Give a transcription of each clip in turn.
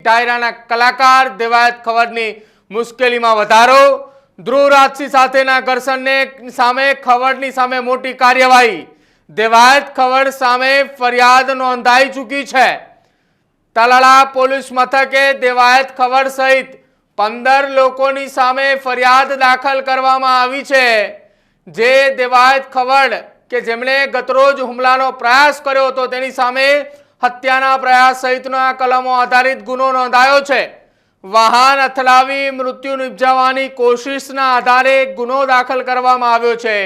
ડાયરાના કલાકાર દેવાયત ખવડની મુશ્કેલીમાં વધારો, ધ્રુવ રાજસિંહ સાથેના ઘર્ષણને સામે ખવડની સામે મોટી કાર્યવાહી, દેવાયત ખવડ સામે ફરિયાદ નોંધાઈ ચૂકી છે। તાલાળા પોલીસ મથકે દેવાયત ખવડ સહિત 15 લોકોની સામે ફરિયાદ દાખલ કરવામાં આવી છે। જે દેવાયત ખવડ કે જેમણે ગતરોજ હુમલાનો પ્રયાસ કર્યો હતો તેની સામે હત્યાના પ્રયાસ સહિતના કલમો આધારિત ગુનો નોંધાયો છે। વાહન અથડાવી મૃત્યુ નિપજાવવાની કોશિશના આધારે ગુનો દાખલ કરવામાં આવ્યો છે।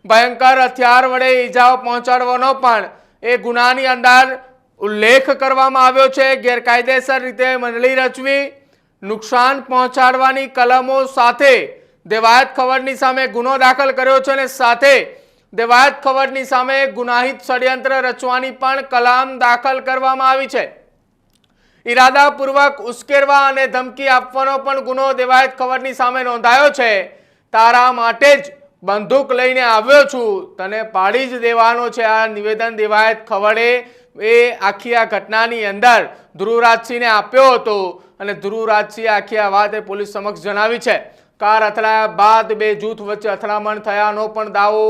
ભયંકર હથિયાર વડે ઈજાઓ પહોંચાડવાનો પણ એ ગુનાની અંદર ઉલ્લેખ કરવામાં આવ્યો છે। ગેરકાયદેસર રીતે મંડળી રચવી, નુકસાન પહોંચાડવાની કલમો સાથે દેવાયત ખવડની સામે ગુનો દાખલ કર્યો છે અને સાથે દેવાયત ખવડની સામે ગુનાહિત ષડયંત્ર રચવાની પણ કલમ દાખલ કરવામાં આવી છે। ઈરાદાપૂર્વક ઉશ્કેરવા અને ધમકી આપવાનો પણ ગુનો દેવાયત ખવડની સામે નોંધાયો છે। તારા માટે જ બંદૂક લઈને આવ્યો છું, તને પાડી જ દેવાનો છે, આ નિવેદન દેવાયત ખવડે આખી આ ઘટનાની અંદર ધ્રુવ રાજસિંહને આપ્યો હતો અને ધ્રુવ રાજસિંહે આખી આ વાત પોલીસ સમક્ષ જણાવી છે। કાર અથડાયા બાદ બે જૂથ વચ્ચે અથડામણ થયાનો પણ દાવો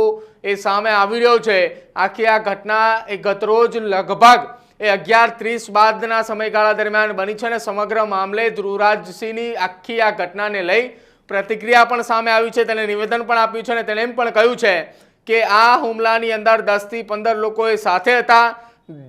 એ સામે આવી રહ્યો છે। આખી આ ઘટના એ ગતરોજ લગભગ 11:30 બાદના સમયગાળા દરમિયાન બની છે અને સમગ્ર મામલે ધ્રુવ રાજસિંહની આખી આ ઘટનાને લઈ પ્રતિક્રિયા પણ સામે આવી છે। તેને નિવેદન પણ આપ્યું છે અને તેણે એમ પણ કહ્યું છે કે આ હુમલાની અંદર 10 થી 15 લોકો સાથે હતા।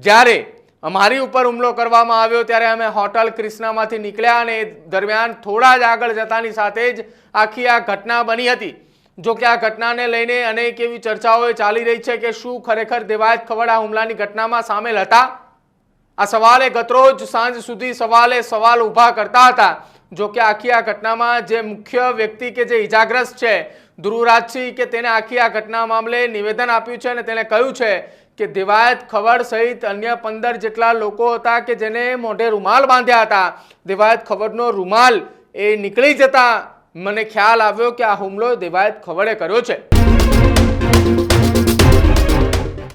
જ્યારે અમારી ઉપર હુમલો કરવામાં આવ્યો ત્યારે અમે હોટલ ક્રિષ્નામાંથી નીકળ્યા અને દરમિયાન થોડા જ આગળ જતાની સાથે જ આખી આ ઘટના બની હતી। જો કે આ ઘટનાને લઈને અનેક એવી ચર્ચાઓ ચાલી રહી છે કે શું ખરેખર દેવાયત ખવડ આ હુમલાની ઘટનામાં સામેલ હતા? આ સવાલે ગતરોજ સાંજ સુધી સવાલ ઊભા કરતા હતા। જો કે આખી આ ઘટનામાં જે મુખ્ય વ્યક્તિ કે જે ઇજાગ્રસ્ત છે ધ્રુવ રાજસિંહ કે તેને આખી આ ઘટના મામલે નિવેદન આપ્યું છે અને તેણે કહ્યું છે કે દેવાયત ખવડ સહિત અન્ય 15 જેટલા લોકો હતા કે જેને મોઢે રૂમાલ બાંધ્યા હતા। દેવાયત ખવડનો રૂમાલ એ નીકળી જતા મને ખ્યાલ આવ્યો કે આ હુમલો દેવાયત ખવડે કર્યો છે।